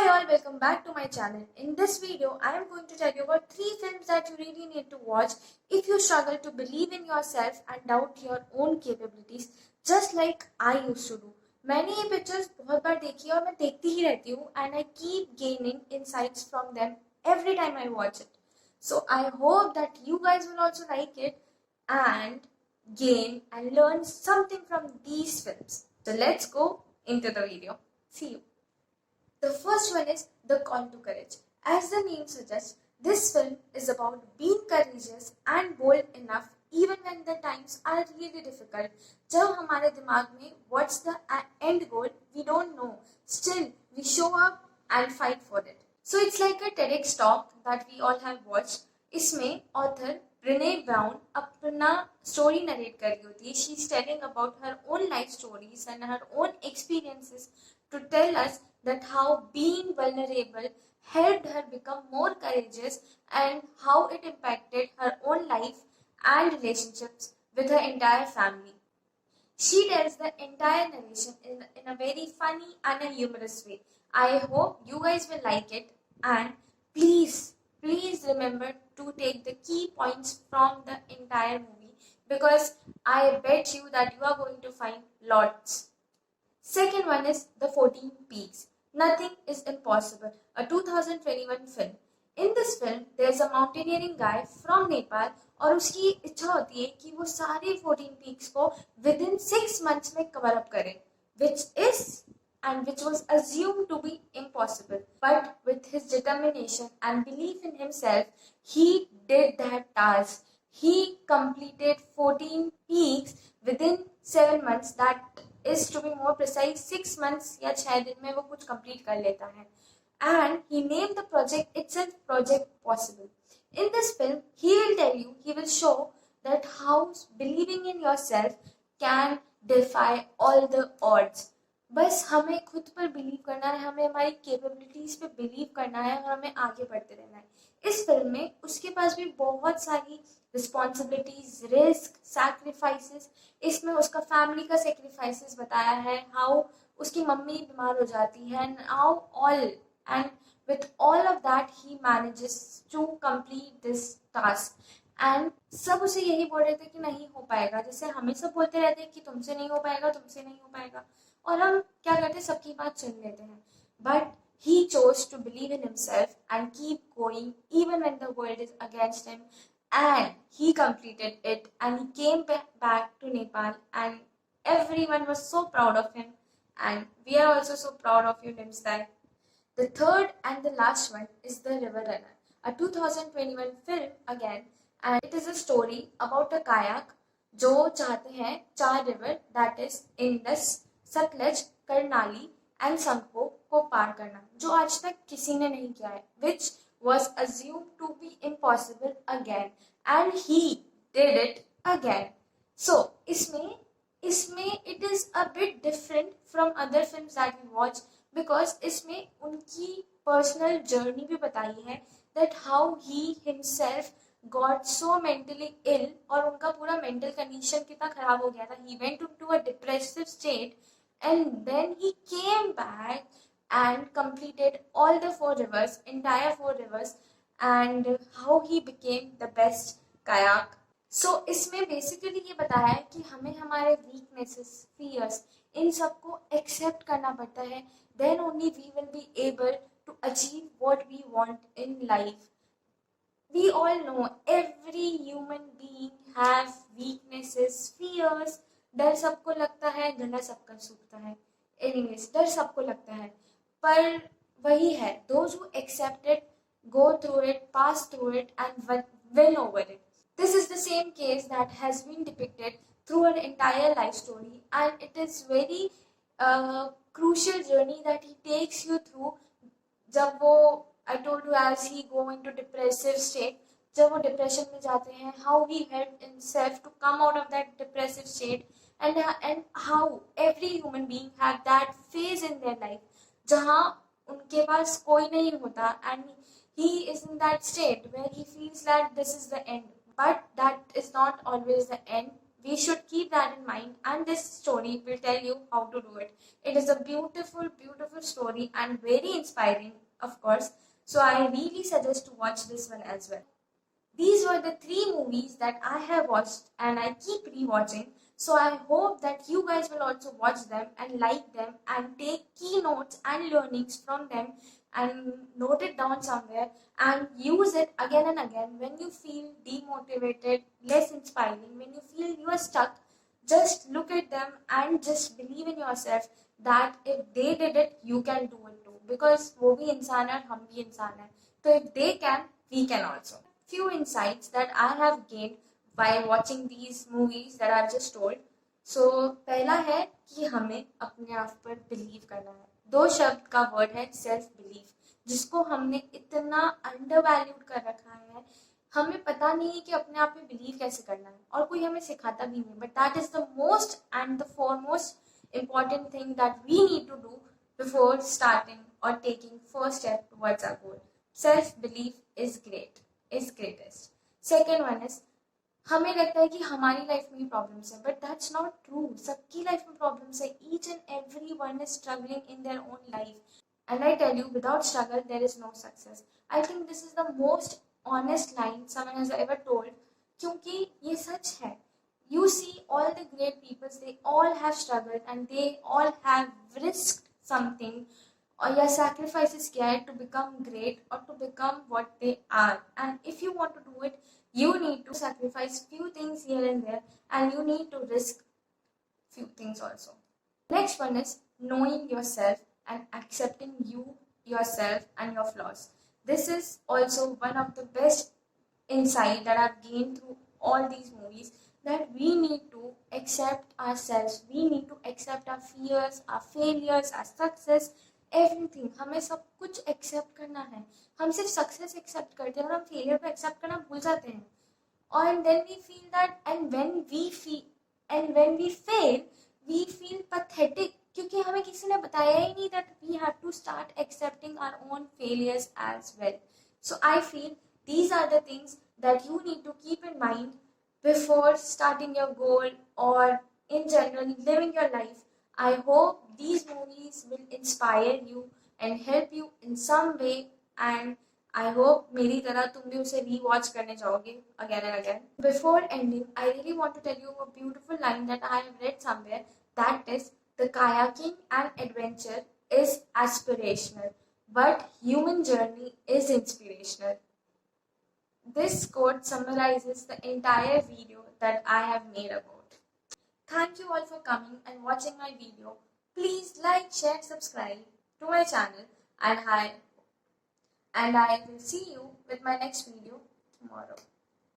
Hi all, welcome back to my channel. In this video, I am going to tell you about 3 films that you really need to watch if you struggle to believe in yourself and doubt your own capabilities, just like I used to do. मैंने ये pictures बहुत बार देखी है और मैं देखती ही रहती हूँ and I keep gaining insights from them every time I watch it. So I hope that you guys will also like it and gain and learn something from these films. So let's go into the video. See you. The first one is The Call to Courage. As the name suggests, this film is about being courageous and bold enough even when the times are really difficult. जब हमारे दिमाग में what's the end goal, we don't know. Still, we show up and fight for it. So it's like a TEDx talk that we all have watched. इसमें author Brené Brown अपना story narrate कर रही होती है. She's telling about her own life stories and her own experiences to tell us that how being vulnerable helped her become more courageous and how it impacted her own life and relationships with her entire family. She tells the entire narration in a very funny and a humorous way. I hope you guys will like it, and please remember to take the key points from the entire movie because I bet you that you are going to find lots. Second one is The 14 Peaks. Nothing is Impossible, a 2021 film. In this film, there is a mountaineering guy from Nepal और उसकी इच्छा होती है कि वो सारे 14 peaks को within 6 months में cover up करे, which was assumed to be impossible. But with his determination and belief in himself, he did that task. He completed 14 peaks within 7 months. That is, to be more precise, 6 months या 6 दिन में वो कुछ complete कर लेता है. And he named the project itself Project Possible. In this film, he will show that how believing in yourself can defy all the odds. बस हमें खुद पर बिलीव करना है, हमें हमारी कैपेबिलिटीज पे बिलीव करना है और हमें आगे बढ़ते रहना है. इस फिल्म में उसके पास भी बहुत सारी रिस्पॉन्सिबिलिटीज, रिस्क, सैक्रिफाइसेस. इसमें उसका फैमिली का सैक्रिफाइसेस बताया है, हाउ उसकी मम्मी बीमार हो जाती है and with all of that he manages to complete this task. And सब उसे यही बोल रहे थे कि नहीं हो पाएगा, जैसे हमें सब बोलते रहते हैं कि तुमसे नहीं हो पाएगा, तुमसे नहीं हो पाएगा, और हम क्या करते हैं, सबकी बात सुन लेते हैं. But he chose to believe in himself and keep going even when the world is against him, and he completed it and he came back to Nepal and everyone was so proud of him, and we are also so proud of you, Nimstai. The third and the last one is The River Runner, a 2021 film again, and it is a story about a kayak जो चाहते हैं 4 river, that is Indus, Satluj, Karnali and Sangpo को पार करना, जो आज तक किसी ने नहीं किया है, which was assumed to be impossible again, and he did it again. So इसमें it is a bit different from other films that we watch because इसमें उनकी personal journey भी बताई है, that how he himself got so mentally ill और उनका पूरा mental condition कितना खराब हो गया था. He went into a depressive state and then he came back and completed all the 4 rivers, entire 4 rivers, and how he became the best kayak. So इसमें basically ये बताया है कि हमें हमारे weaknesses, fears, इन सबको accept करना पड़ता है. Then only we will be able to achieve what we want in life. We all know every human being have weaknesses, fears. डर सबको लगता है, गला सबका सूखता है. Anyways, डर सबको लगता है, पर वही है, those who accept it, go through it, pass through it and win over it. This is the same case that has been depicted through an entire life story, and it is very crucial journey that he takes you through. जब वो, I told you, as he go into depressive state, जब वो depression में जाते हैं, how he helped himself to come out of that depressive state, and how every human being have that phase in their life जहाँ उनके पास कोई नहीं होता, and he is in that state where he feels that this is the end, but that is not always the end. We should keep that in mind, and this story will tell you how to do it. It is a beautiful, beautiful story and very inspiring, of course. So I really suggest to watch this one as well. These were the three movies that I have watched and I keep rewatching. So I hope that you guys will also watch them and like them and take key notes and learnings from them and note it down somewhere and use it again and again when you feel demotivated, less inspiring, when you feel you are stuck. Just look at them and just believe in yourself that if they did it, you can do it too. Because वो भी इंसान है और हम भी इंसान हैं. So if they can, we can also. Few insights that I have gained while watching these movies that I've just told. So पहला है कि हमें अपने आप पर बिलीव करना है. दो शब्द का वर्ड है सेल्फ बिलीफ, जिसको हमने इतना अंडरवैल्यूड कर रखा है. हमें पता नहीं है कि अपने आप में बिलीव कैसे करना है और कोई हमें सिखाता भी नहीं. But that is the most and the foremost important thing that we need to do before starting or taking first step towards our goal. Self belief is greatest. Second one is, हमें लगता है कि हमारी life में ही problems है, but that's not true. सबकी life में प्रॉब्लम्स है. Each and every one is struggling in their own life, and I tell you without struggle there is no success. I think this is the most honest line someone has ever told, क्योंकि ये सच है. You see all the great people, they all have struggled and they all have risked something or yeah, sacrifices किया है to become great or to become what they are. And if you want to do it, you need to sacrifice few things here and there, and you need to risk few things also. Next one is knowing yourself and accepting yourself and your flaws. This is also one of the best insight that I've gained through all these movies, that we need to accept ourselves, we need to accept our fears, our failures, our success, everything. हमें सब कुछ accept करना है. हम सिर्फ success accept करते हैं और हम failure को accept करना भूल जाते हैं. And then we feel that, and when we fail, we feel pathetic, क्योंकि हमें किसी ने बताया ही नहीं that we have to start accepting our own failures as well. So I feel these are the things that you need to keep in mind before starting your goal or in general living your life. I hope these movies will inspire you and help you in some way, and I hope मेरी तरह तुम भी उसे rewatch करने जाओगे again and again. Before ending, I really want to tell you a beautiful line that I have read somewhere, that is, the kayaking and adventure is aspirational, but human journey is inspirational. This quote summarizes the entire video that I have made about. Thank you all for coming and watching my video. Please like, share, subscribe to my channel, and I will see you with my next video tomorrow.